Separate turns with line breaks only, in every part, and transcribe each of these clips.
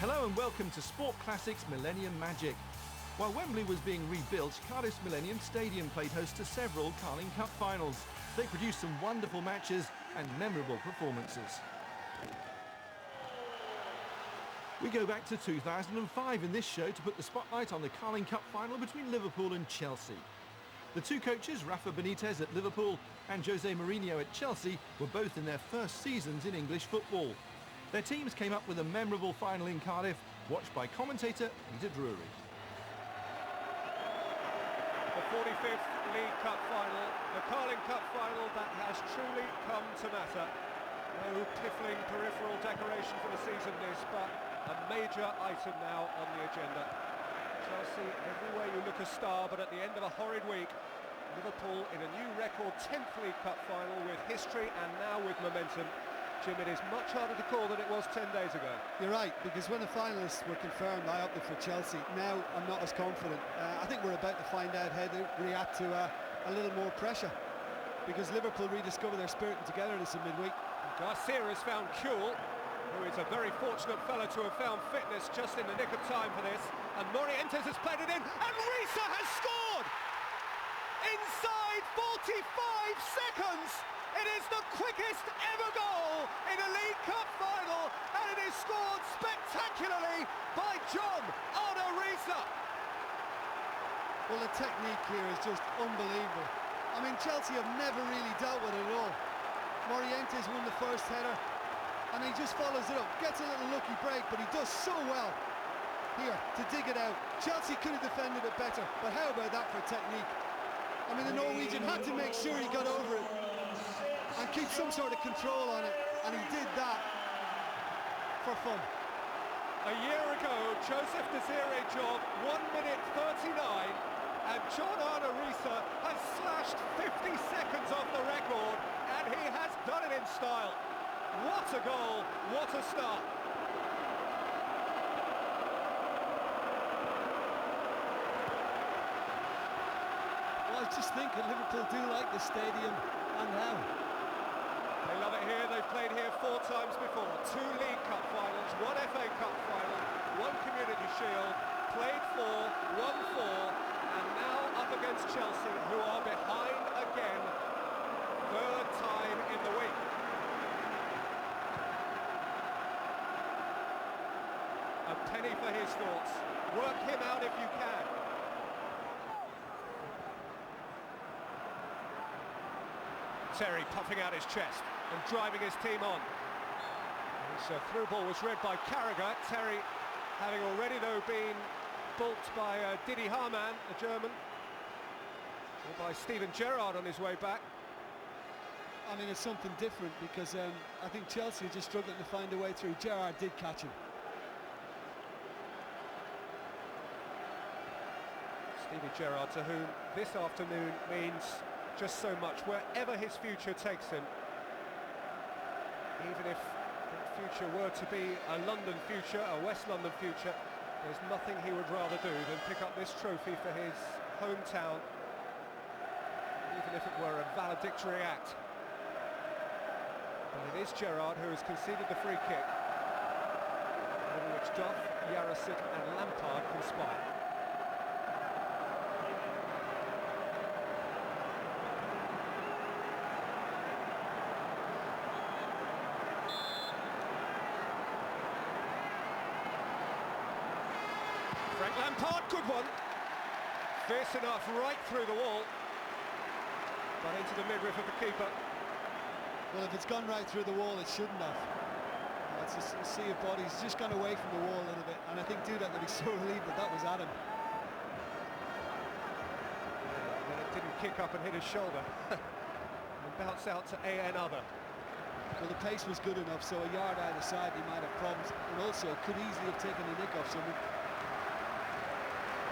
Hello and welcome to Sport Classics Millennium Magic. While Wembley was being rebuilt, Cardiff's Millennium Stadium played host to several Carling Cup finals. They produced some wonderful matches and memorable performances. We go back to 2005 in this show to put the spotlight on the Carling Cup final between Liverpool and Chelsea. The two coaches, Rafa Benitez at Liverpool and Jose Mourinho at Chelsea, were both in their first seasons in English football. Their teams came up with a memorable final in Cardiff, watched by commentator Peter Drury.
The 45th League Cup final, the Carling Cup final that has truly come to matter. No piffling peripheral decoration for the season this, but a major item now on the agenda. Chelsea, everywhere you look a star, but at the end of a horrid week, Liverpool in a new record 10th League Cup final with history and now with momentum. Jim, it is much harder to call than it was 10 days ago.
You're right, because when the finalists were confirmed, I opted for Chelsea. Now I'm not as confident. I think we're about to find out how they react to a little more pressure, because Liverpool rediscover their spirit and togetherness in midweek.
Garcia has found Kuhl, who is a very fortunate fellow to have found fitness just in the nick of time for this. And Morientes has played it in, and Risa has scored! Inside 45 seconds! It is the quickest ever goal in a League Cup final, and it is scored spectacularly by John Risa.
Well, the technique here is just unbelievable. I mean, Chelsea have never really dealt with it at all. Morientes won the first header, and he just follows it up, gets a little lucky break, but he does so well here to dig it out. Chelsea could have defended it better, but how about that for technique? I mean, the Norwegian had to make sure he got over it and keep some sort of control on it, and he did that for fun.
A year ago, Joseph Desiree job 1 minute 39, and John Risa has slashed 50 seconds off the record, and he has done it in style. What a goal, what a start.
Well, I just think that Liverpool do like the stadium, and how.
They love it here, they've played here 4 times before. 2 League Cup finals, 1 FA Cup final, 1 Community Shield, played 4, won 4, and now up against Chelsea, who are behind again, 3rd time in the week. A penny for his thoughts. Work him out if you can. Terry puffing out his chest and driving his team on. His through ball was read by Carragher. Terry having already though been balked by Didi Hamann, a German, or by Steven Gerrard on his way back.
I mean, it's something different, because I think Chelsea are just struggling to find a way through. Gerrard did catch him.
Stevie Gerrard, to whom this afternoon means just so much, wherever his future takes him. Even if that future were to be a London future, a West London future, there's nothing he would rather do than pick up this trophy for his hometown, even if it were a valedictory act. But it is Gerrard who has conceded the free kick, over which Duff, Yarracid and Lampard conspire. Frank Lampard, good one. Fierce enough, right through the wall, but into the midriff of the keeper.
Well, if it's gone right through the wall, it shouldn't have. It's a sea of bodies. He's just gone away from the wall a little bit, and I think Duda would be so relieved that was at him.
And then it didn't kick up and hit his shoulder and bounce out to AN other.
Well, the pace was good enough, so a yard either side he might have problems, and also could easily have taken a nick off someone.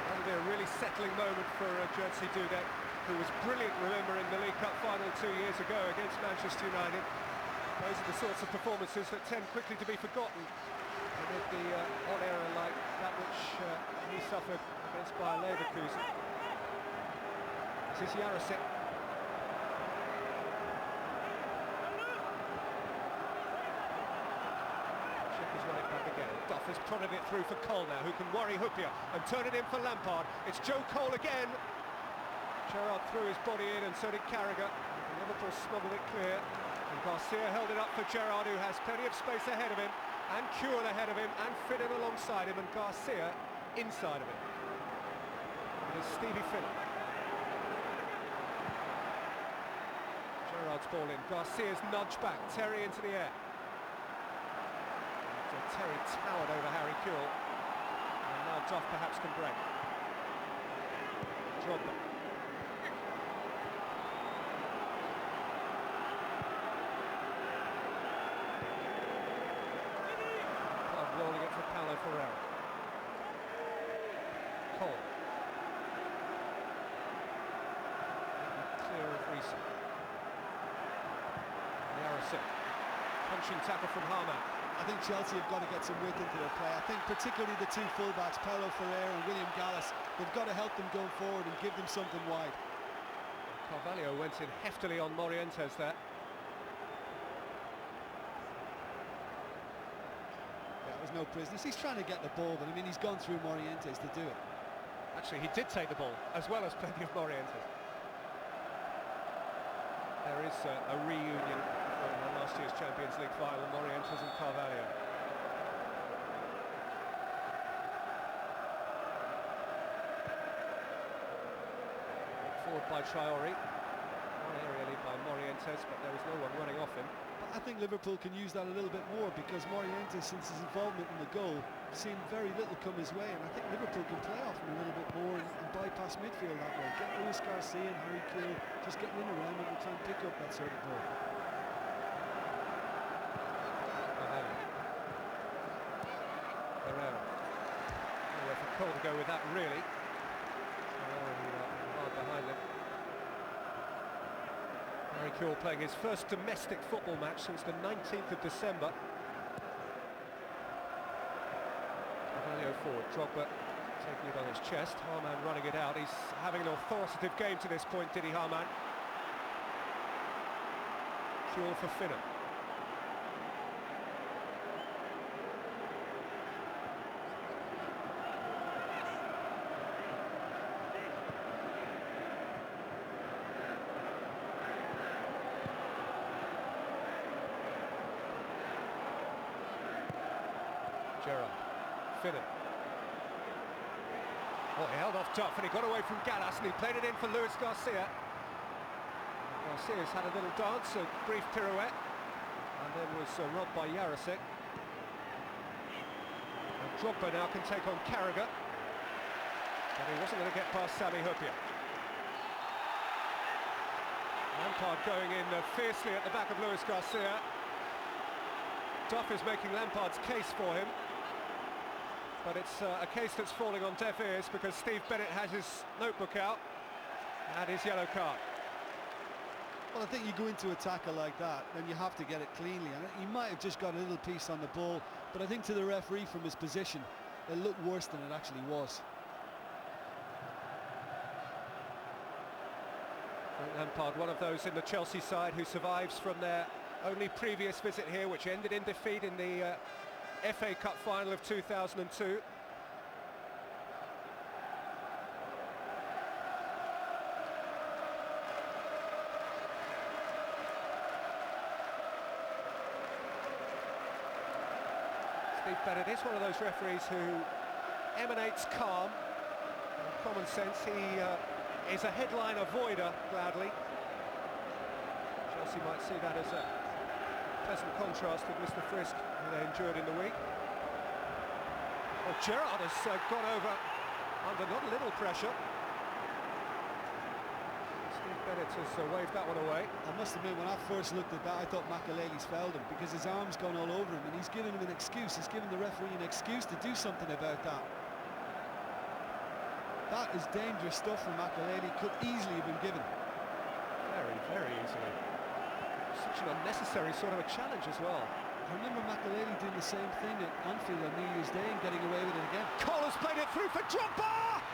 That'll be a really settling moment for Jerzy Dudek, who was brilliant, remember, in the League Cup final 2 years ago against Manchester United. Those are the sorts of performances that tend quickly to be forgotten amid the odd error like that which he suffered against Bayer Leverkusen. This is Yarracid. Check his right back again. Duff Duff has prodded it through for Cole now, who can worry Hyypiä and turn it in for Lampard. It's Joe Cole again. Gerrard threw his body in and so did Carragher. Liverpool smuggled it clear. And Garcia held it up for Gerrard, who has plenty of space ahead of him, and Kuhn ahead of him, and Finnan alongside him, and Garcia inside of him. It is Stevie Finnan. Gerrard's ball in. Garcia's nudge back. Terry into the air. So Terry towered over Harry Kuhn. And now Duff perhaps can break. Drogba. Rolling it for Paulo Ferreira. Cole. Clear of Reese. Yarosik. Punching tackle from Harman.
I think Chelsea have got to get some width into their play. I think particularly the two fullbacks, Paulo Ferreira and William Gallas, they've got to help them going forward and give them something wide.
Carvalho went in heftily on Morientes there.
No prisoners. He's trying to get the ball, but I mean he's gone through Morientes to do it.
Actually, he did take the ball, as well as plenty of Morientes. There is a reunion from last year's Champions League final, Morientes and Carvalho. Forward by Traore. One area lead by Morientes, but there is no one running off him.
I think Liverpool can use that a little bit more, because Morientes, since his involvement in the goal, seen very little come his way, and I think Liverpool can play off him a little bit more and bypass midfield that way. Get Luis Garcia and Harry Kuhn just getting in around him and try and pick up that sort of ball.
Herrera. Nowhere for Cole to go with that, really. Hard behind him. Harry Kuhn playing his first domestic football match since the 19th of December. Carvalho forward, Drogba taking it on his chest, Harman running it out. He's having an authoritative game to this point, Didi Harman. Kuhn for Finnan. Gerrard, Finnan. Oh, he held off Duff and he got away from Gallas and he played it in for Luis Garcia. Garcia's had a little dance, a brief pirouette, and then was robbed by Yarosik. And Drogba now can take on Carragher, but he wasn't going to get past Sami Hyypiä. Lampard going in fiercely at the back of Luis Garcia. Duff is making Lampard's case for him. But it's a case that's falling on deaf ears, because Steve Bennett has his notebook out and his yellow card.
Well, I think you go into a tackle like that, then you have to get it cleanly, and he might have just got a little piece on the ball, but I think to the referee from his position, it looked worse than it actually was.
Frank Lampard, one of those in the Chelsea side who survives from their only previous visit here, which ended in defeat in the FA Cup final of 2002. Steve Bennett is one of those referees who emanates calm and common sense. He is a headline avoider, gladly. Chelsea might see that as a pleasant contrast with Mr. Frisk, who they endured in the week. Well, Gerrard has gone over under not a little pressure. Steve Bennett has waved that one away.
I must admit, when I first looked at that, I thought Makelele's fouled him, because his arm's gone all over him, and he's given him an excuse. He's given the referee an excuse to do something about that. That is dangerous stuff from Makelele. Could easily have been given.
Very, very easily. Such an unnecessary sort of a challenge as well.
I remember Makelele doing the same thing at Anfield on New Year's Day and getting away with it again.
Cole has played it through for Drogba!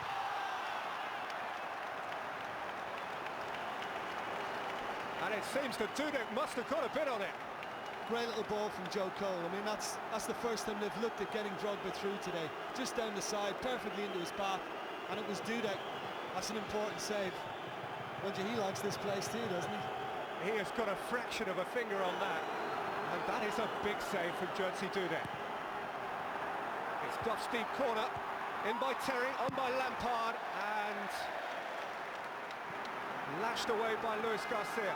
And it seems that Dudek must have got a bit on it.
Great little ball from Joe Cole. I mean, that's the first time they've looked at getting Drogba through today. Just down the side, perfectly into his path, and it was Dudek. That's an important save. Mind you, he likes this place too, doesn't he?
He has got a fraction of a finger on that, and that is a big save from Jerzy Dudek. It's Duff's deep corner, in by Terry, on by Lampard, and lashed away by Luis Garcia.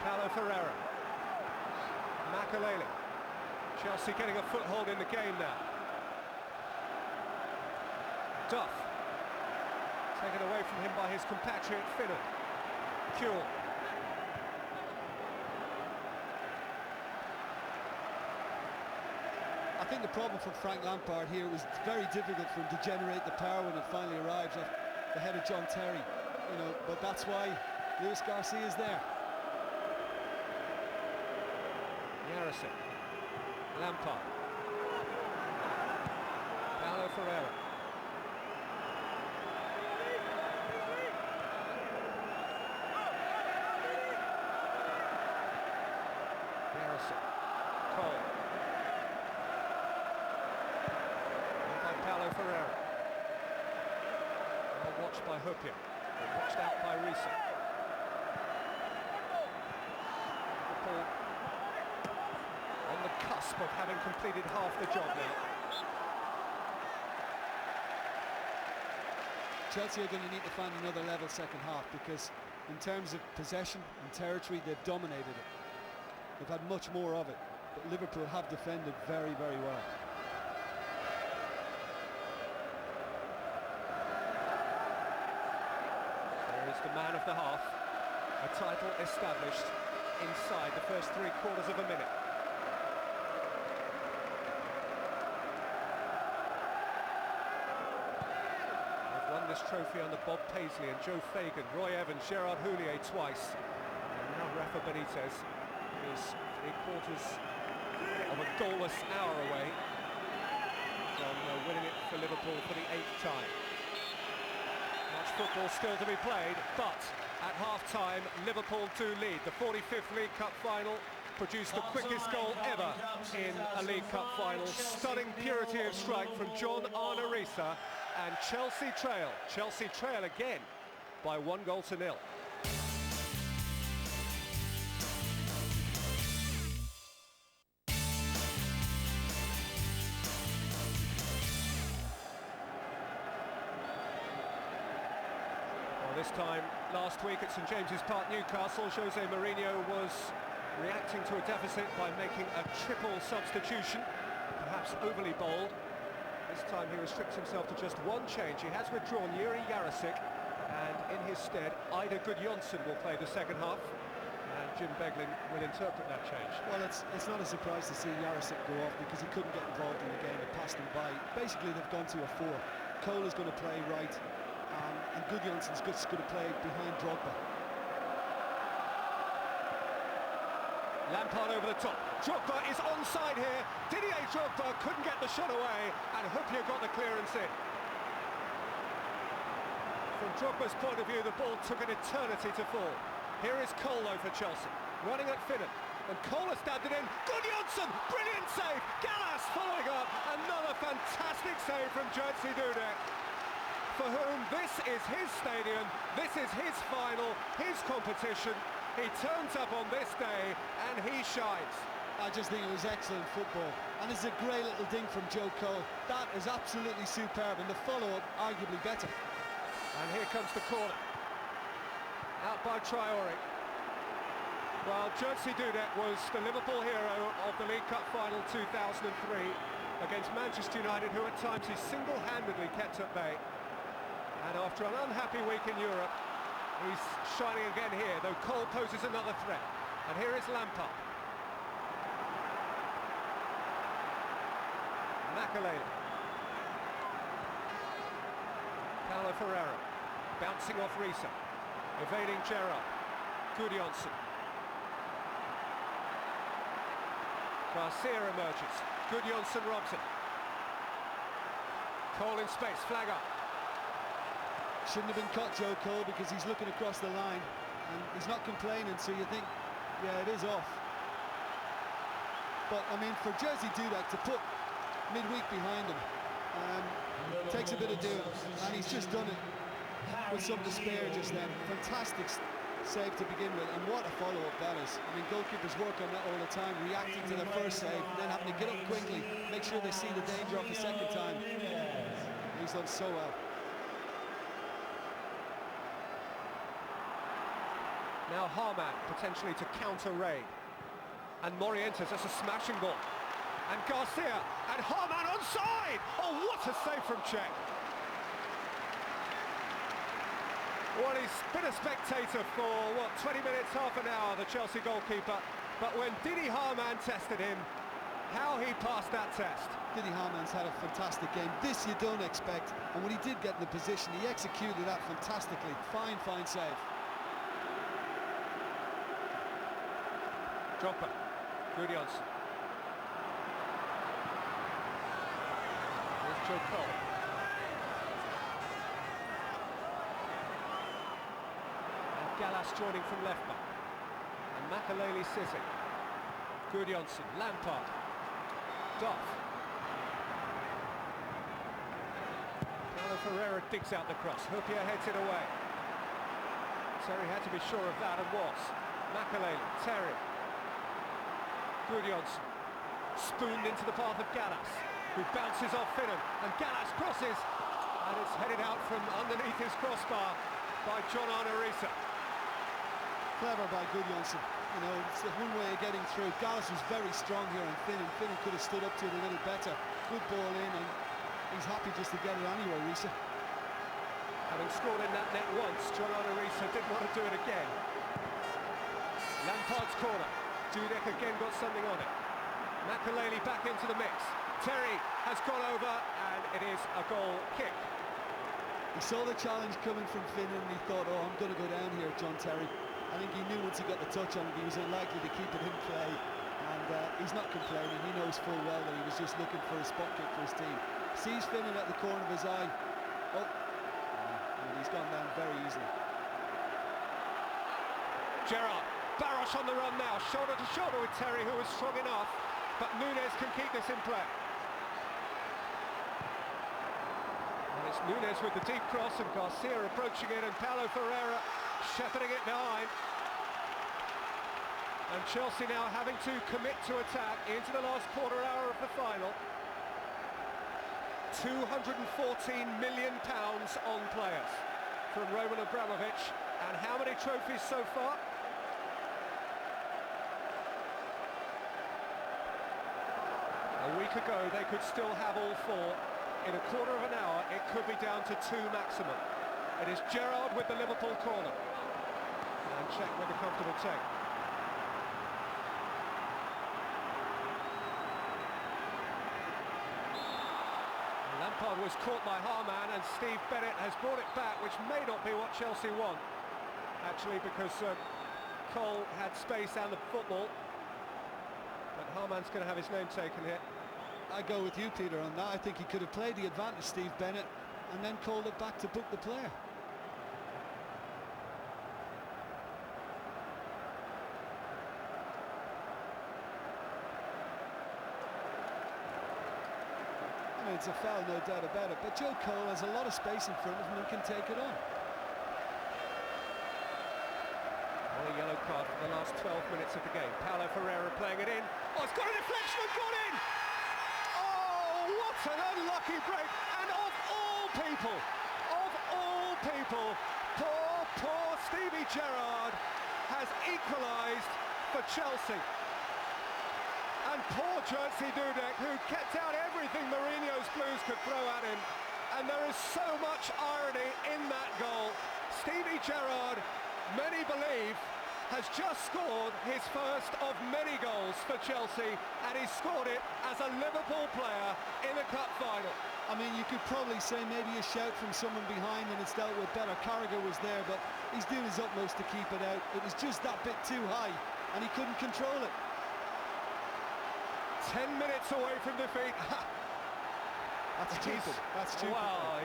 Paulo Ferreira. Makelele. Chelsea getting a foothold in the game now. Duff. Taken away from him by his compatriot Finnan. Kuehl.
I think the problem for Frank Lampard here was it's very difficult for him to generate the power when it finally arrives at the head of John Terry. You know, but that's why Luis Garcia is there.
Yarrison. Lampard. Paulo Ferreira. Yarrison. Cole. And by Paulo Ferreira. Well watched by Hupia. And watched out by Risa. Liverpool on the cusp of having completed half the job now.
Chelsea are going to need to find another level second half, because in terms of possession and territory, they've dominated it. They've had much more of it, but Liverpool have defended very, very well.
There is the man of the half, a title established inside the first 3/4 of a minute. This trophy under Bob Paisley and Joe Fagan, Roy Evans, Gerrard Houllier twice, and now Rafa Benitez is 3/4 of a goalless hour away from winning it for Liverpool for the 8th time. Much football still to be played, but at half-time Liverpool do lead. The 45th League Cup final produced the quickest goal ever in a League Cup final. Stunning purity of strike from John Arne Risa. And Chelsea trail again by 1-0. Well, this time last week at St James's Park, Newcastle, Jose Mourinho was reacting to a deficit by making a triple substitution, perhaps overly bold. This time he restricts himself to just one change. He has withdrawn Jiri Jarosik, and in his stead, Ida Gudjonsson will play the second half, and Jim Beglin will interpret that change.
Well, it's not a surprise to see Jarosik go off, because he couldn't get involved in the game. It passed him by. Basically, they've gone to a 4. Cole is going to play right, and Gudjonsson's just going to play behind Drogba.
Lampard over the top. Drogba is onside here. Didier Drogba couldn't get the shot away, and Hupia got the clearance in. From Drogba's point of view, the ball took an eternity to fall. Here is Cole though for Chelsea, running at Finnan, and Cole has stabbed it in. Gudjonsson, brilliant save. Gallas following up, another fantastic save from Jerzy Dudek, for whom this is his stadium, this is his final, his competition. He turns up on this day and he shines.
I just think it was excellent football, and it's a great little ding from Joe Cole. That is absolutely superb, and the follow-up arguably better.
And here comes the corner, out by Traore. Well, Jerzy Dudek was the Liverpool hero of the League Cup final 2003 against Manchester United, who at times he single-handedly kept at bay. And after an unhappy week in Europe, he's shining again here, though Cole poses another threat. And here is Lampard. Makelele. Paulo Ferreira. Bouncing off Risa. Evading Gerrard. Gudjonsson. Garcia emerges. Gudjonsson robs it. Cole in space, flag up.
Shouldn't have been caught, Joe Cole, because he's looking across the line. and he's not complaining, so you think, yeah, it is off. But I mean, for Jersey Dudek to put midweek behind him takes a bit of doing, and he's just done it with some despair just then. Fantastic save to begin with, and what a follow-up that is. I mean, goalkeepers work on that all the time, reacting to their first save and then having to get up quickly, make sure they see the danger off the second time. He's done so well.
Now Harman potentially to counter Ray, and Morientes, that's a smashing ball, and Garcia, and Harman onside. Oh, what a save from Czech. Well, he's been a spectator for, what, 20 minutes, half an hour, the Chelsea goalkeeper. But when Didi Harman tested him, how he passed that test.
Didi Harman's had a fantastic game. This you don't expect. And when he did get in the position, he executed that fantastically. Fine, fine save.
Jumper, Gudjonsson. Here's Joe Cole. Gallas joining from left back, and Makelele sitting. Gudjonsson, Lampard, Duff. Paulo Ferreira digs out the cross. Hupia heads it away. Terry had to be sure of that and was. Makelele, Terry. Gudjonsson, spooned into the path of Gallas, who bounces off Finnan, and Gallas crosses, and it's headed out from underneath his crossbar by John Arnorisa.
Clever by Gudjonsson. You know, it's one way of getting through. Gallas was very strong here, and Finnan could have stood up to it a little better. Good ball in, and he's happy just to get it anyway, Risa.
Having scored in that net once, John Arnorisa didn't want to do it again. Lampard's corner. Dudek again got something on it. Makelele back into the mix. Terry has gone over, and it is a goal kick.
He saw the challenge coming from Finnan, and he thought, oh, I'm going to go down here, John Terry. I think he knew once he got the touch on it, he was unlikely to keep it in play, and he's not complaining. He knows full well that he was just looking for a spot kick for his team. Sees Finnan at the corner of his eye. Oh, and he's gone down very easily.
Gerrard, Barros on the run now, shoulder to shoulder with Terry, who was strong enough, but Nunes can keep this in play. And it's Nunes with the deep cross, and Garcia approaching it, and Paulo Ferreira shepherding it behind. And Chelsea now having to commit to attack into the last quarter hour of the final. £214 million on players from Roman Abramovich. And how many trophies so far? A week ago they could still have all four. In a quarter of an hour it could be down to two maximum. It is Gerrard with the Liverpool corner. And Czech with a comfortable take. Lampard was caught by Harman, and Steve Bennett has brought it back, which may not be what Chelsea want. Actually, because Cole had space and the football. But Harman's going to have his name taken here.
I go with you, Peter, on that. I think he could have played the advantage, Steve Bennett, and then called it back to book the player. I mean, it's a foul, no doubt about it, but Joe Cole has a lot of space in front of him and can take it on.
Well, a yellow card for the last 12 minutes of the game. Paulo Ferreira playing it in. Oh, it's got a deflection and got in! Oh, what an unlucky break! And of all people, poor Stevie Gerrard has equalised for Chelsea. And poor Jerzy Dudek, who kept out everything Mourinho's Blues could throw at him. And there is so much irony in that goal. Stevie Gerrard, many believe, has just scored his first of many goals for Chelsea, and he scored it as a Liverpool player in a cup final.
I mean, you could probably say maybe a shout from someone behind and it's dealt with better. Carragher was there, but he's doing his utmost to keep it out. It was just that bit too high, and he couldn't control it.
10 minutes away from defeat.
That's stupid. That's stupid.
Wow,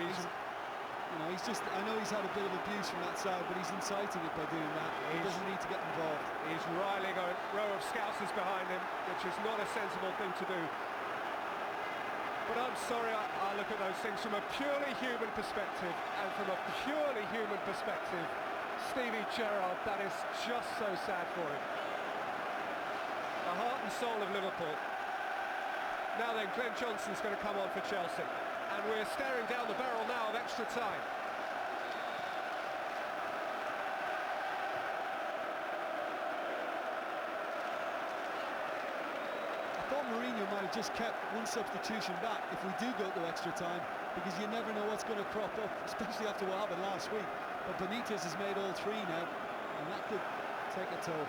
You know, I know he's had a bit of abuse from that side, but he's inciting it by doing that. He doesn't need to get involved.
He's riling a row of scousers behind him, which is not a sensible thing to do. But I'm sorry, I look at those things from a purely human perspective, and from a purely human perspective, Stevie Gerrard, that is just so sad for him. The heart and soul of Liverpool. Now then, Glenn Johnson's going to come on for Chelsea, and we're staring down the barrel now of extra time.
I thought Mourinho might have just kept one substitution back if we do go to extra time, because you never know what's going to crop up, especially after what happened last week. But Benitez has made all three now, and that could take a toll.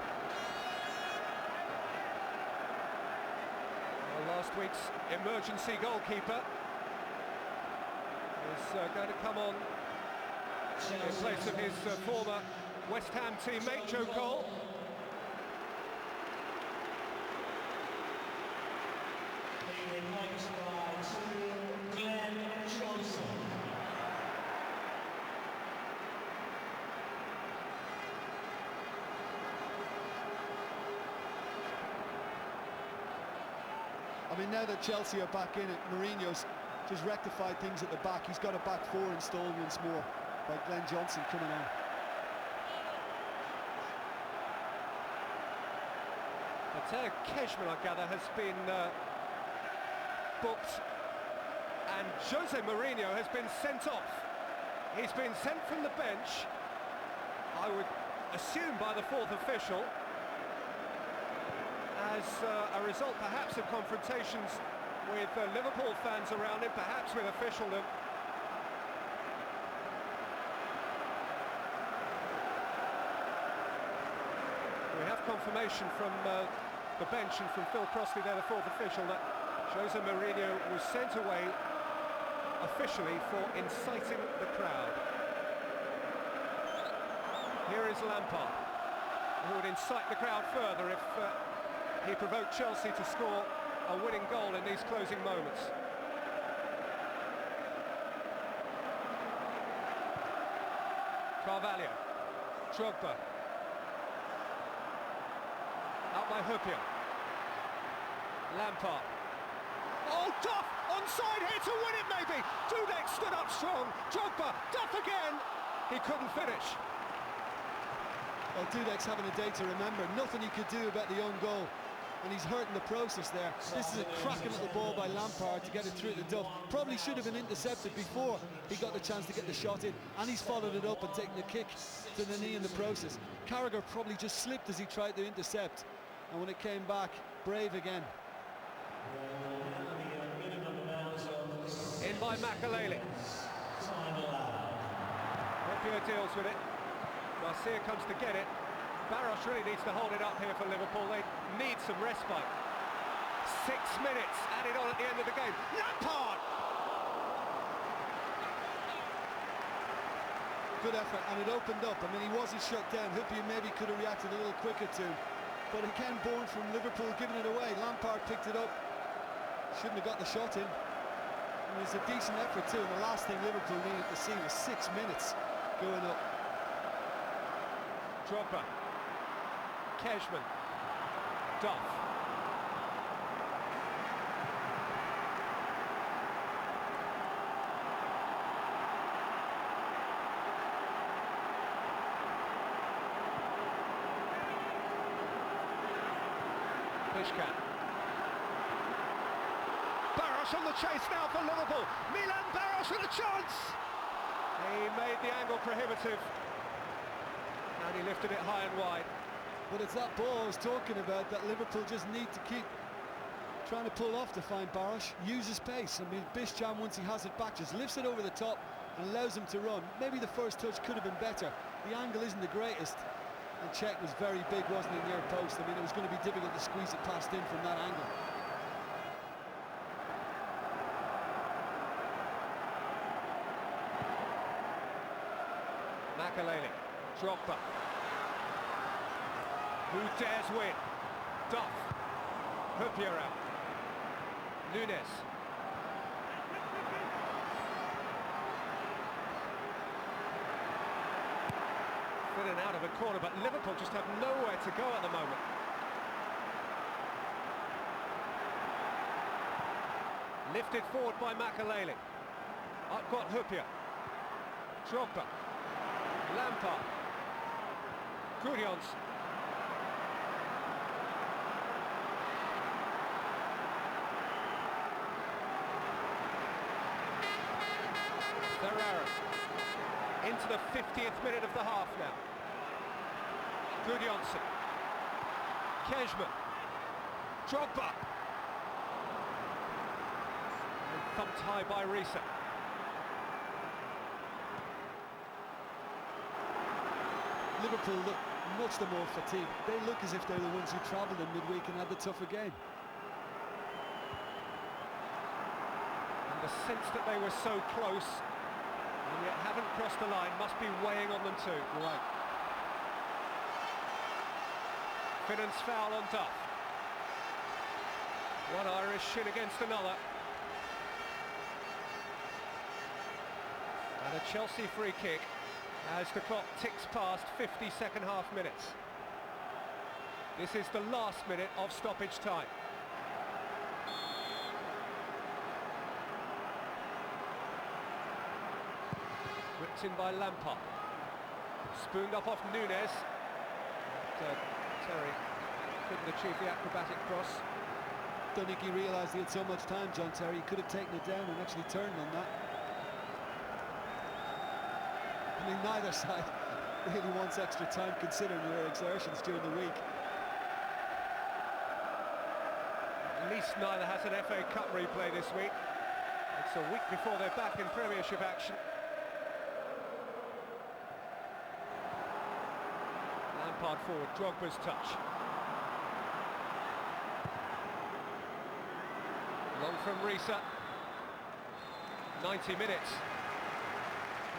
Well, last week's emergency goalkeeper is going to come on in place of his former West Ham teammate Joe Cole.
Glenn Johnson.
I mean, now that Chelsea are back in it, Mourinho's just rectified things at the back. He's got a back four installed once more by Glenn Johnson coming on.
But Kejman, I gather, has been booked, and Jose Mourinho has been sent off. He's been sent from the bench, I would assume by the fourth official, as a result perhaps of confrontations with Liverpool fans around him, perhaps with officialdom. We have confirmation from the bench and from Phil Crossley there, the fourth official, that Jose Mourinho was sent away officially for inciting the crowd. Here is Lampard, who would incite the crowd further if he provoked Chelsea to score a winning goal in these closing moments. Carvalho, Drogba, out by Hupia, Lampard. Oh, Duff, onside here to win it maybe. Dudek stood up strong, Drogba, Duff again. He couldn't finish.
Well, Dudek's having a day to remember. Nothing he could do about the own goal, and he's hurting the process there. This is a cracking little ball by Lampard to get it through the Duff. Probably should have been intercepted before he got the chance to get the shot in, and he's followed it up and taken the kick to the knee in the process. Carragher probably just slipped as he tried to intercept, and when it came back, brave again.
In by Makalele. Hupia deals with it. Garcia comes to get it. Barros really needs to hold it up here for Liverpool. They need some respite. 6 minutes added on at the end of the game. Lampard!
Good effort, and it opened up. I mean, he wasn't shut down. Hupia maybe could have reacted a little quicker too. But again, born from Liverpool, giving it away. Lampard picked it up. Shouldn't have got the shot in. And it was a decent effort too. And the last thing Liverpool needed to see was 6 minutes going up.
Drogba, Kejman, Duff. Pishkan. Barros on the chase now for Liverpool. Milan Barros with a chance. He made the angle prohibitive. And he lifted it high and wide.
But it's that ball I was talking about that Liverpool just need to keep trying to pull off to find Barros. Use his pace. I mean, Bischam, once he has it back, just lifts it over the top and allows him to run. Maybe the first touch could have been better. The angle isn't the greatest. And Czech was very big, wasn't he, near post? I mean, it was going to be difficult to squeeze it past in from that angle.
Makalele, Drogba. Who dares win? Duff. Hupia out. Nunes. in and out of a corner, but Liverpool just have nowhere to go at the moment. Lifted forward by Makalele. Up got Hupia. Drogba. Lampard. Gudjonsson. Gerrard. Into the 50th minute of the half now. Gudjonsson. Kejman. Drogba. And thumped high by Risa.
Liverpool look much the more fatigued. They look as if they're the ones who travelled in midweek and had the tougher game.
And the sense that they were so close and yet haven't crossed the line must be weighing on them too.
Right.
Finnan's foul on Duff. One Irish shin against another. And a Chelsea free kick as the clock ticks past 50 second half minutes. This is the last minute of stoppage time. Whipped in by Lampard. Spooned up off Nunes. But, Terry couldn't achieve the acrobatic cross.
Don't think he realised he had so much time, John Terry. He could have taken it down and actually turned on that. I mean, neither side really wants extra time considering their exertions during the week.
At least neither has an FA Cup replay this week. It's a week before they're back in Premiership action. Lampard forward, Drogba's touch. Long from Risa. 90 minutes.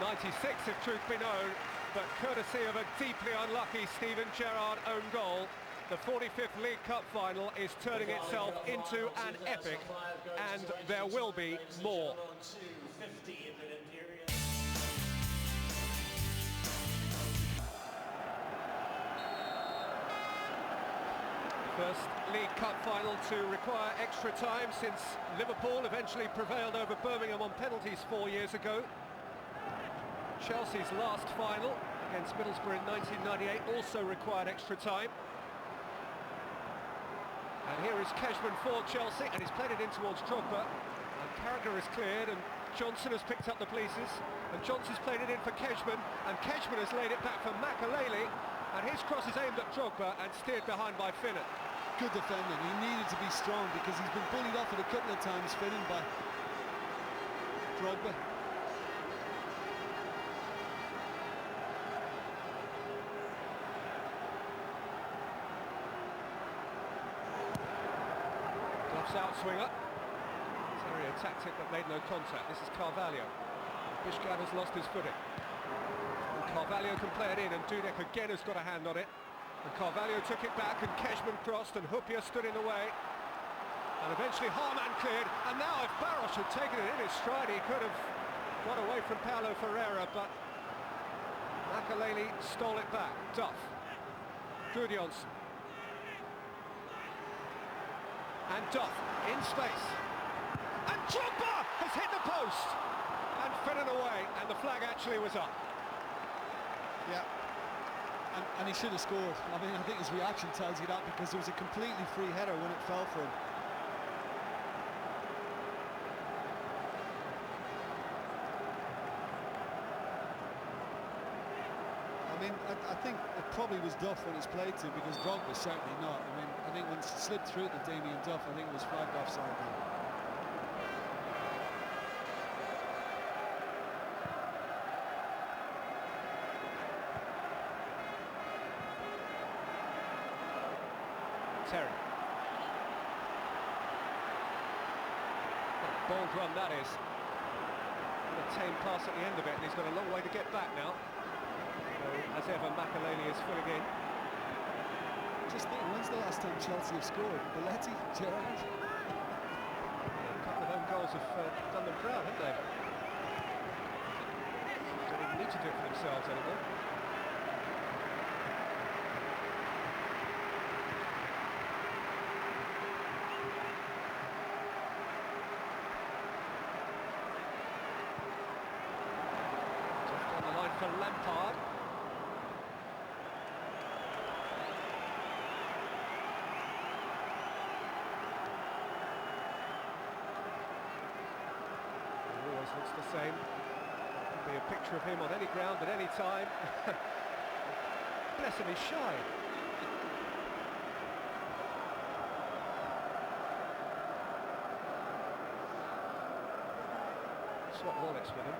96 if truth be known, but courtesy of a deeply unlucky Steven Gerrard own goal, the 45th League Cup final is turning itself into an epic, and there will be more. First League Cup final to require extra time since Liverpool eventually prevailed over Birmingham on penalties 4 years ago. Chelsea's last final against Middlesbrough in 1998 also required extra time. And here is Kejman for Chelsea, and he's played it in towards Drogba. And Carragher is cleared, and Johnson has picked up the pieces. And Johnson's played it in for Kejman, and Kejman has laid it back for Makalele. And his cross is aimed at Drogba and steered behind by Finnan.
Good defending. He needed to be strong because he's been bullied off it a couple of times, Finnan, by Drogba.
Outswinger. Terry attacked it but made no contact. This is Carvalho. Bishkad has lost his footing. And Carvalho can play it in, and Dudek again has got a hand on it. And Carvalho took it back, and Kejman crossed, and Hupia stood in the way. And eventually Harman cleared, and now if Barros had taken it in his stride, he could have got away from Paulo Ferreira, but Makalele stole it back. Duff. Gudjonsson. And Duff in space, and Drogba has hit the post, and Finnan away, and the flag actually was up.
Yeah, and he should have scored. I mean, I think his reaction tells you that, because it was a completely free header when it fell for him. I mean, I think it probably was Duff when it's played to, because Drogba certainly not. I mean, I think when it slipped through to Damien Duff, I think it was flagged offside then.
Terry. What a bold run that is. What a tame pass at the end of it, and he's got a long way to get back now. So, as ever, Makalele is filling in.
Just think, when's the last time Chelsea have scored? Belletti, Gerrard?
Yeah, a couple of own goals have done them proud, haven't they? Don't even need to do it for themselves anymore. the same. Could be a picture of him on any ground at any time. Bless him, he's shy. Swap wallets with him.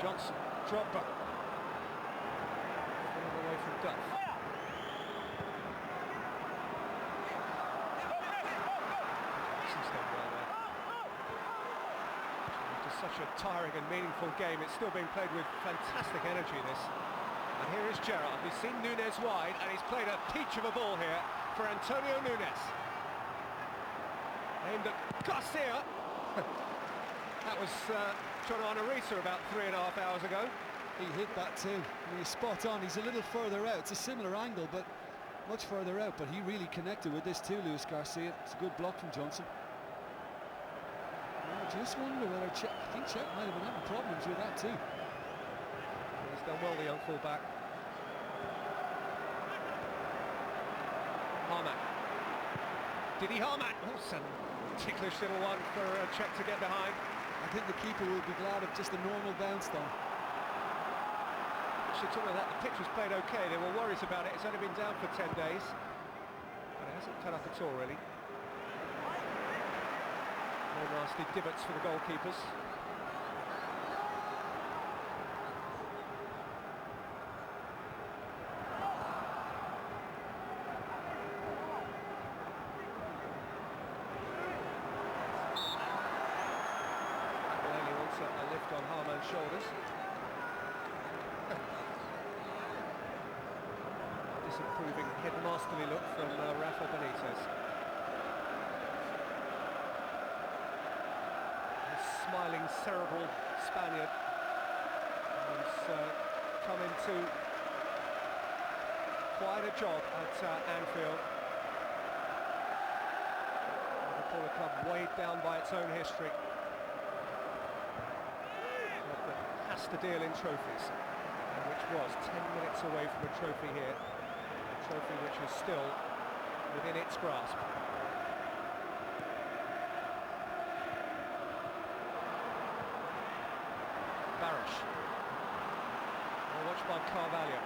Johnson, Drogba. All the way from Duff. Johnson's done well there. After such a tiring and meaningful game, it's still being played with fantastic energy, this. And here is Gerrard. He's seen Núñez wide, and he's played a peach of a ball here for Antonio Núñez. Aimed at Garcia. That was Cholo Anarita about 3.5 hours ago.
He hit that too. And he's spot on. He's a little further out. It's a similar angle, but much further out. But he really connected with this too, Luis Garcia. It's a good block from Johnson. I just wonder whether I think Czech might have been having problems with that too.
He's done well, the young fullback. Harman. Didi Harman. Oh, some ticklish little one for Czech to get behind.
I think the keeper will be glad of just a normal bounce though.
Actually, talking about that, the pitch was played okay. There were worries about it. It's only been down for 10 days. But it hasn't cut up at all, really. No nasty divots for the goalkeepers. A lift on Harman's shoulders. Disapproving headmasterly look from Rafa Benitez. A smiling cerebral Spaniard who's come into quite a job at Anfield. Liverpool, a club weighed down by its own history. To deal in trophies, and which was 10 minutes away from a trophy here, a trophy which is still within its grasp. Barros, watched by Carvalho.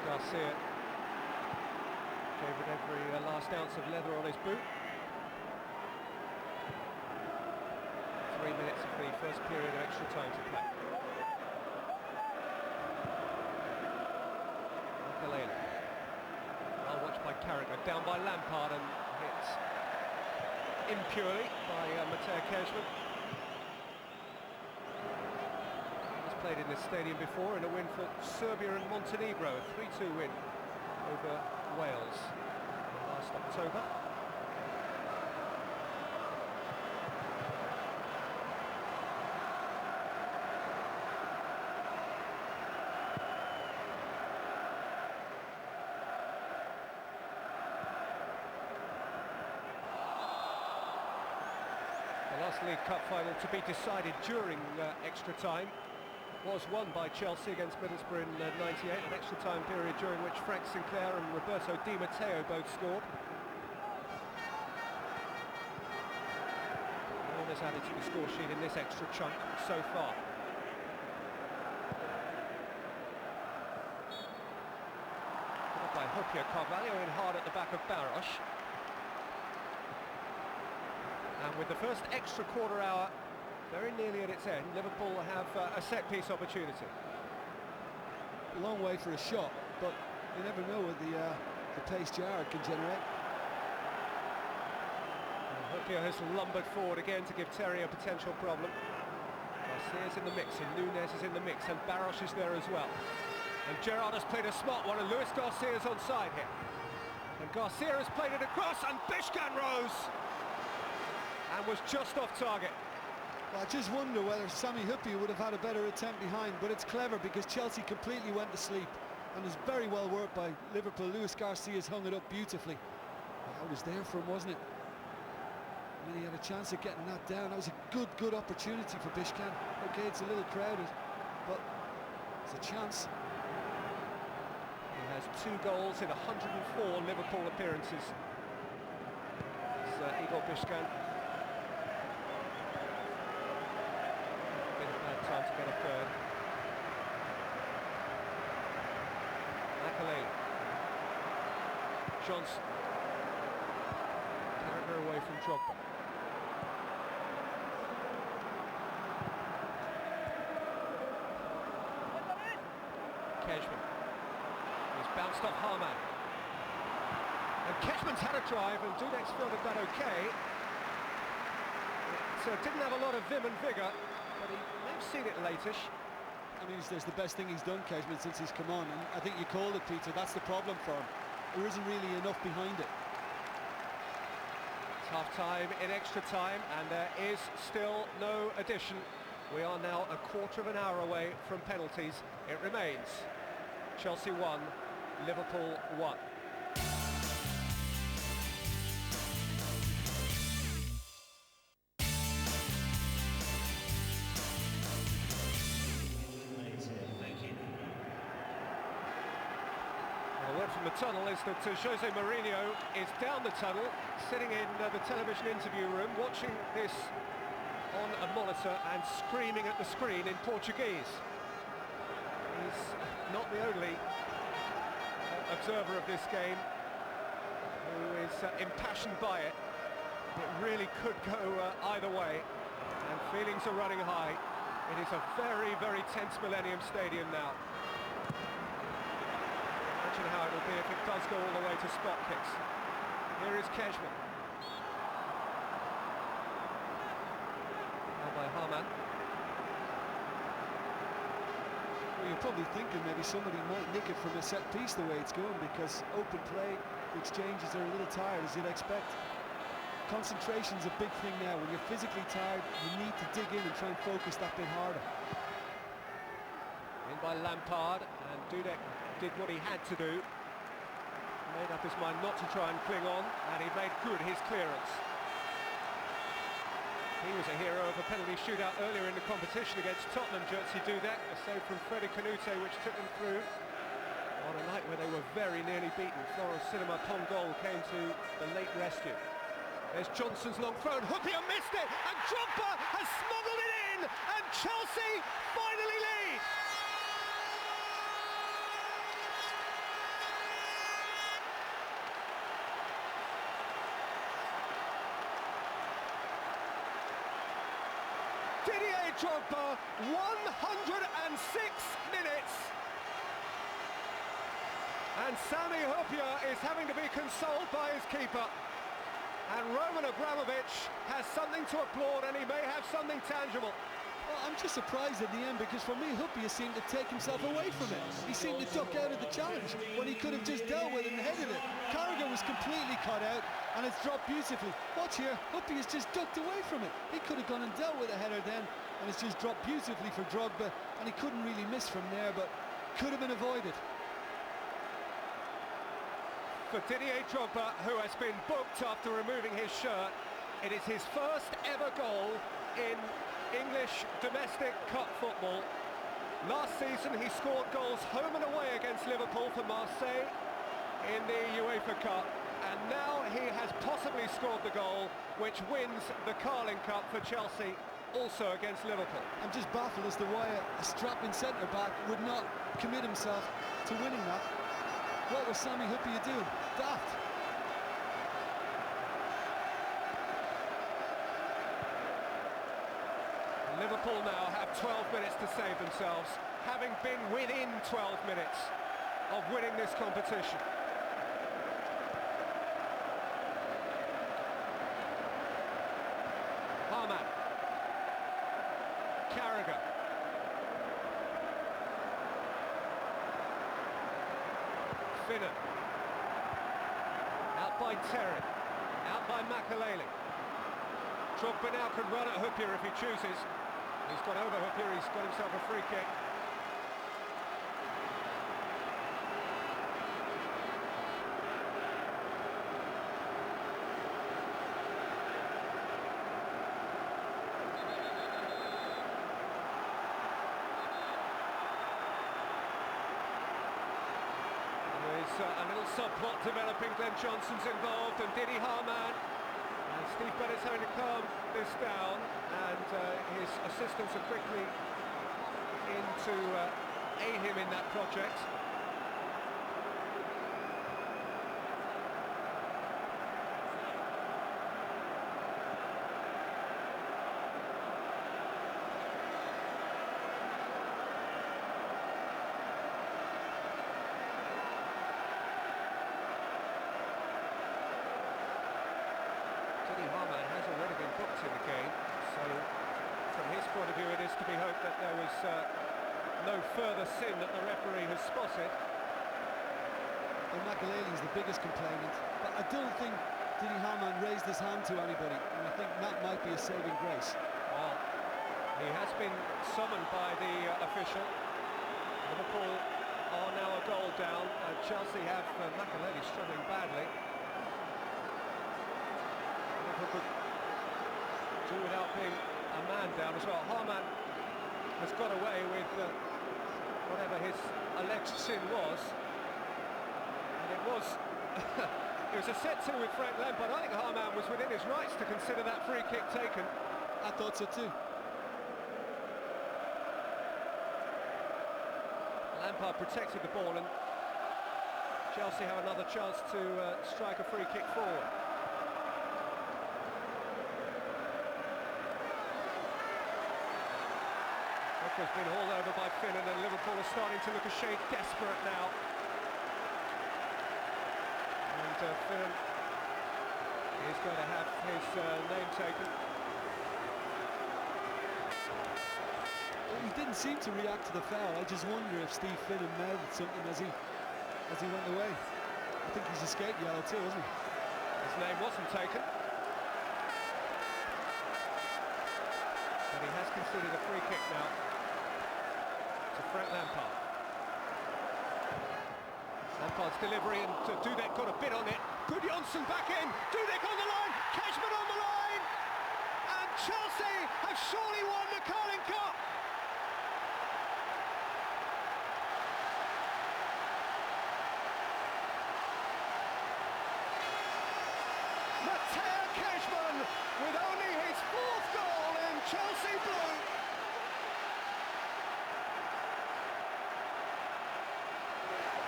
Garcia gave it every last ounce of leather on his boot. 3 minutes of the first period of extra time to play. Makalele. Well watched by Carragher, down by Lampard and hit impurely by Mateo Kezman. Played in this stadium before in a win for Serbia and Montenegro, a 3-2 win over Wales last October. The last League Cup final to be decided during extra time was won by Chelsea against Middlesbrough in '98, an extra time period during which Frank Sinclair and Roberto Di Matteo both scored. All is added to the score sheet in this extra chunk so far. By Hupia, Carvalho in hard at the back of Barros. And with the first extra quarter hour very nearly at its end, Liverpool have a set-piece opportunity.
A long way for a shot, but you never know with the pace Gerrard can generate.
Hupia has lumbered forward again to give Terry a potential problem. Garcia's in the mix, and Núñez is in the mix, and Barros is there as well. And Gerrard has played a smart one, and Luis Garcia's onside here. And Garcia has played it across, and Bishkan rose! And was just off target.
Well, I just wonder whether Sami Hupia would have had a better attempt behind, but it's clever because Chelsea completely went to sleep. And it's very well worked by Liverpool. Luis Garcia's hung it up beautifully. That was there for him, wasn't it? And then he had a chance of getting that down. That was a good opportunity for Bishkan. Okay, it's a little crowded, but it's a chance.
He has 2 goals in 104 Liverpool appearances. It's Igor Bishkan. Bit of bad time to get a third. Makaleli. Johnson. Carragher away from Drogba. Kejman. He's bounced off Harman. And Kejman's had a drive, and Dudek's fielded that okay. It didn't have a lot of vim and vigour, but he may have seen it latish.
I mean, it's the best thing he's done, Kejman, since he's come on. And I think you called it, Peter. That's the problem for him. There isn't really enough behind it.
It's half-time in extra time, and there is still no addition. We are now a quarter of an hour away from penalties. It remains Chelsea 1, Liverpool 1. The word from the tunnel is that Jose Mourinho is down the tunnel, sitting in the television interview room, watching this on a monitor and screaming at the screen in Portuguese. He's not the only observer of this game who is impassioned by it. It really could go either way, and feelings are running high. It is a very, very tense Millennium Stadium now. Imagine how it'll be if it does go all the way to spot kicks. Here is Kejman. Now by Harman.
Well, you're probably thinking maybe somebody might nick it from a set piece the way it's going, because open play, the exchanges are a little tired, as you'd expect. Concentration's a big thing now. When you're physically tired, you need to dig in and try and focus that bit harder.
In by Lampard, and Dudek did what he had to do. Made up his mind not to try and cling on, and he made good his clearance. He was a hero of a penalty shootout earlier in the competition against Tottenham, Jerzy Dudek. A save from Freddie Canute which took them through on a night where they were very nearly beaten. Florence Cinema Pongol came to the late rescue. There's Johnson's long throw, and Hyypiä missed it, and Drogba has smuggled it in, and Chelsea finally lead. Didier Drogba, 106 minutes. And Sami Hyypiä is having to be consoled by his keeper. And Roman Abramovich has something to applaud, and he may have something tangible.
Well, I'm just surprised at the end, because for me, Hyypiä seemed to take himself away from it. He seemed to duck out of the challenge when he could have just dealt with it and headed it. Carragher was completely cut out, and it's dropped beautifully. Watch here, Hyypiä's just ducked away from it. He could have gone and dealt with a header then, and it's just dropped beautifully for Drogba, and he couldn't really miss from there, but could have been avoided.
For Didier Drogba, who has been booked after removing his shirt, it is his first ever goal in English domestic cup football. Last season he scored goals home and away against Liverpool for Marseille in the UEFA Cup, and now he has possibly scored the goal which wins the Carling Cup for Chelsea, also against Liverpool.
I'm just baffled as to why a strapping centre-back would not commit himself to winning that. What was Sami Hyypiä doing? Daft.
Liverpool now have 12 minutes to save themselves, having been within 12 minutes of winning this competition. Harman. Carragher. Finnan. Out by Terry. Out by Makaleli. Drogba now can run at Hyypiä if he chooses. He's got over Hyypiä, he's got himself a free kick. little subplot developing. Glenn Johnson's involved, and Didi Harman. And Steve Bennett's having to calm this down, and his assistants are quickly in to aid him in that project. Harman has already been booked in the game, so from his point of view it is to be hoped that there was no further sin that the referee has spotted.
Well, Makelele's the biggest complainant, but I don't think Didi Harman raised his hand to anybody, and I think that might be a saving grace.
Well, he has been summoned by the official. Liverpool are now a goal down, and Chelsea have Makelele struggling badly. Could do without being a man down as well. Harman has got away with whatever his alleged sin was, and it was it was a set-to with Frank Lampard. I think Harman was within his rights to consider that free kick taken.
I thought so too.
Lampard protected the ball, and Chelsea have another chance to strike a free kick forward. Has been hauled over by Finnan, and Liverpool are starting to look a shade desperate now. And Finnan is going to have his name taken.
Well, he didn't seem to react to the foul. I just wonder if Steve Finnan mouthed something as he went away. I think he's escaped yellow too, isn't he?
His name wasn't taken, but he has conceded a free kick now to Frank Lampard. Lampard's delivery, and Dudek got a bit on it. Gudjonsson back in, Dudek on the line, Cashman on the line, and Chelsea have surely won the Carling Cup. Mateo Cashman with only his 4th goal in Chelsea blue.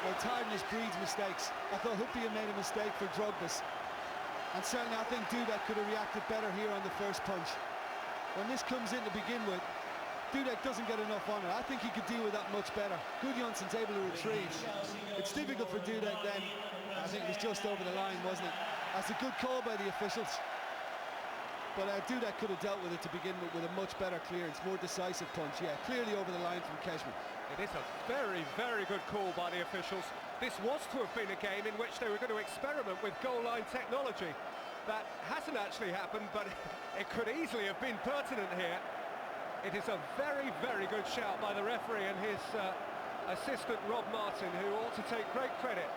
Well, tiredness breeds mistakes. I thought Huppian made a mistake for Drogbas, and certainly I think Dudek could have reacted better here on the first punch. When this comes in to begin with, Dudek doesn't get enough on it. I think he could deal with that much better. Gudjonsson's able to retrieve. It's difficult for Dudek then. I think it was just over the line, wasn't it? That's a good call by the officials. But Dudek could have dealt with it to begin with a much better clearance, more decisive punch. Yeah, clearly over the line from Cashman.
It is a very, very good call by the officials. This was to have been a game in which they were going to experiment with goal line technology. That hasn't actually happened, but it could easily have been pertinent here. It is a very, very good shout by the referee and his assistant Rob Martin, who ought to take great credit.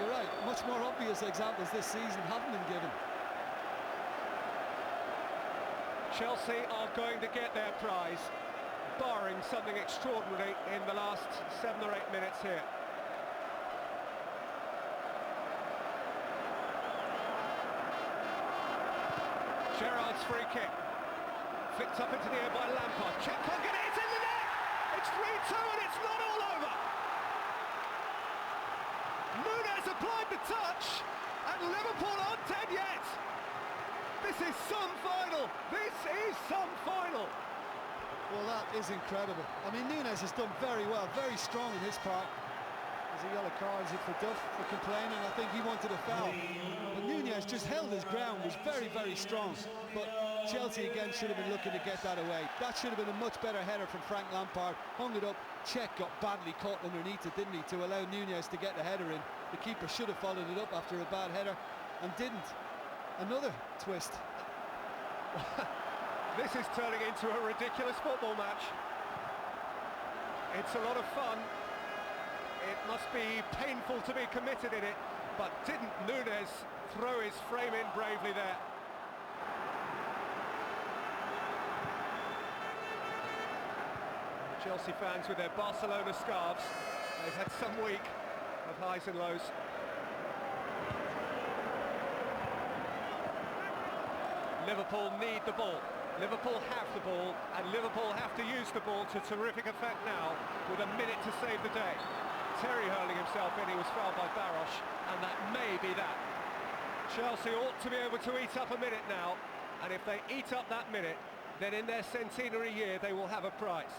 You're right, much more obvious examples this season haven't been given.
Chelsea are going to get their prize, barring something extraordinary in the last 7 or 8 minutes here. Gerrard's free kick, flicked up into the air by Lampard. Cech can't get it, it's in the net! It's 3-2 and it's not all over! Núñez applied the touch, and Liverpool aren't dead yet! This is some final! This is some final!
Well, that is incredible. I mean, Núñez has done very well, very strong in his part. There's a yellow card, is it for Duff for complaining? I think he wanted a foul. But Núñez just held his ground, was very, very strong. But Chelsea again should have been looking to get that away. That should have been a much better header from Frank Lampard. Hung it up, Cech got badly caught underneath it, didn't he, to allow Núñez to get the header in. The keeper should have followed it up after a bad header and didn't. Another twist.
This is turning into a ridiculous football match. It's a lot of fun. It must be painful to be committed in it, but didn't Núñez throw his frame in bravely there? Chelsea fans with their Barcelona scarves, they've had some week of highs and lows. Liverpool need the ball. Liverpool have the ball, and Liverpool have to use the ball to terrific effect now with a minute to save the day. Terry hurling himself in, he was fouled by Barros, and that may be that. Chelsea ought to be able to eat up a minute now, and if they eat up that minute, then in their centenary year they will have a prize.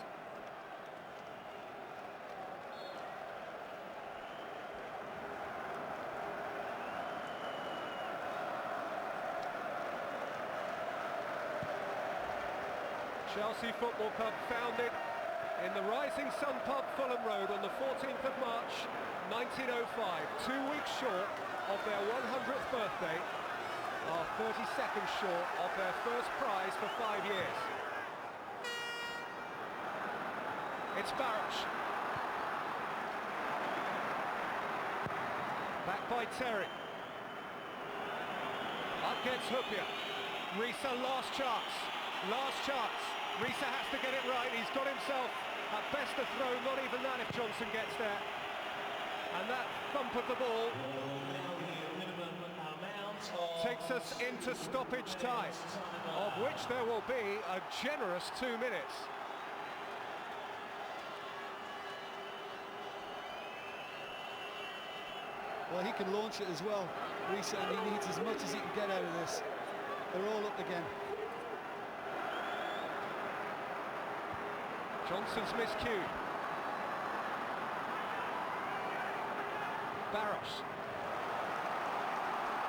Chelsea Football Club, founded in the Rising Sun Pub, Fulham Road, on the 14th of March 1905, 2 weeks short of their 100th birthday, are 30 seconds short of their first prize for 5 years. It's Barros. Back by Terry. Up gets Hupia. Risa, last chance. Last chance. Risa has to get it right. He's got himself at best a throw, not even that if Johnson gets there. And that thump of the ball takes us into stoppage time, of which there will be a generous 2 minutes.
Well, he can launch it as well, Risa, and he needs as much as he can get out of this. They're all up again.
Johnson's miscued. Barros.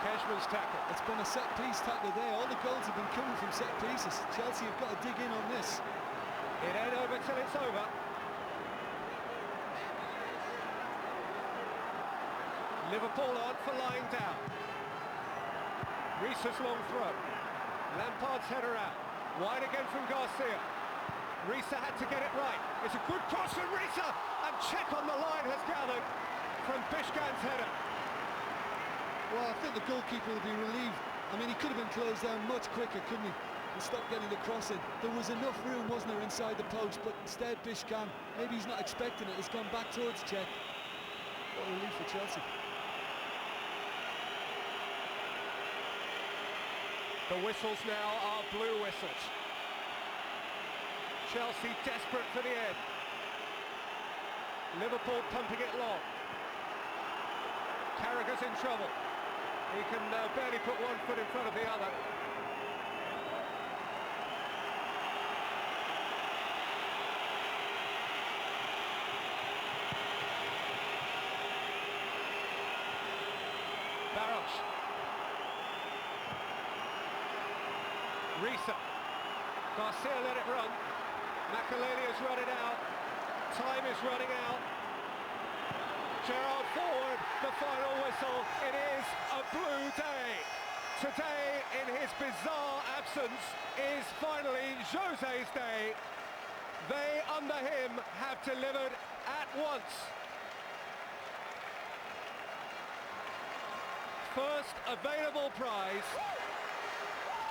Cashman's tackle.
It's been a set-piece tackle there. All the goals have been coming from set pieces. Chelsea have got to dig in on this.
It ain't over till it's over. Liverpool aren't for lying down. Risa's long throw. Lampard's header out. Wide again from Garcia. Risa had to get it right. It's a good cross from Risa, and check on the line has gathered from Bishkan's header.
Well, I think the goalkeeper will be relieved. I mean, he could have been closed down much quicker, couldn't he? And stopped getting the cross in. There was enough room, wasn't there, inside the post, but instead Bishkan, maybe he's not expecting it, has gone back towards Czech. What a relief for Chelsea.
The whistles now are blue whistles. Chelsea desperate for the end. Liverpool pumping it long. Carragher's in trouble. He can barely put one foot in front of the other. Barros. Risa. Garcia let it run. Makaleli has run it out. Time is running out. Gerrard forward, the final whistle. It is a blue day. Today, in his bizarre absence, is finally Jose's day. They, under him, have delivered at once. First available prize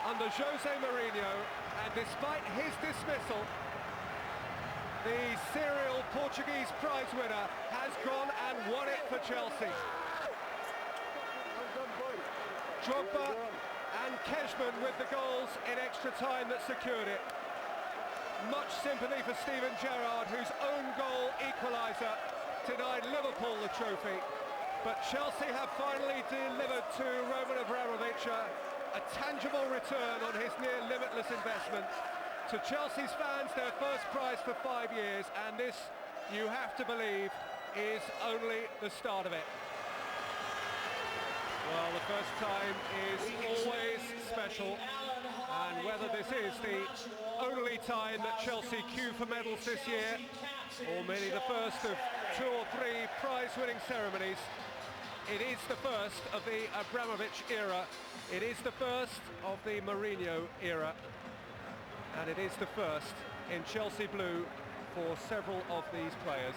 under Jose Mourinho, and despite his dismissal, the serial Portuguese prize winner has gone and won it for Chelsea. Drogba and Cashman with the goals in extra time that secured it. Much sympathy for Steven Gerrard, whose own goal equaliser denied Liverpool the trophy. But Chelsea have finally delivered to Roman Abramovich a tangible return on his near limitless investment. To Chelsea's fans, their first prize for 5 years, and this, you have to believe, is only the start of it. Well, the first time is always special, and whether this is the only time that Chelsea queue for medals this year, or maybe the first of 2 or 3 prize-winning ceremonies, it is the first of the Abramovich era, it is the first of the Mourinho era, and it is the first in Chelsea blue for several of these players.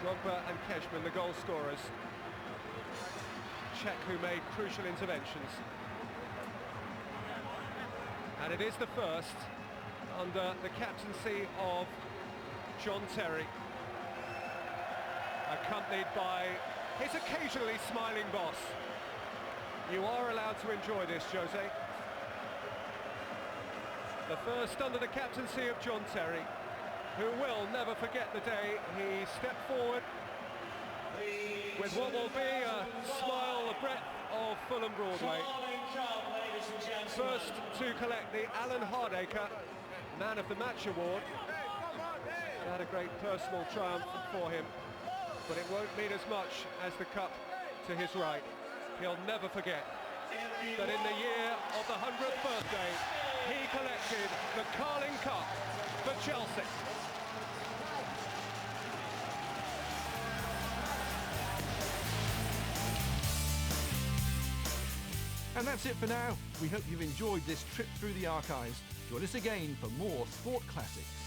Drogba and Cashman, the goal scorers. Czech, who made crucial interventions. And it is the first under the captaincy of John Terry, accompanied by his occasionally smiling boss. You are allowed to enjoy this, Jose. The first under the captaincy of John Terry, who will never forget the day he stepped forward with what will be a smile the breadth of Fulham Broadway. First to collect the Alan Hardacre Man of the Match award. It had a great personal triumph for him, but it won't mean as much as the cup to his right. He'll never forget that in the year of the 100th birthday, he collected the Carling Cup for Chelsea.
And that's it for now. We hope you've enjoyed this trip through the archives. Join us again for more sport classics.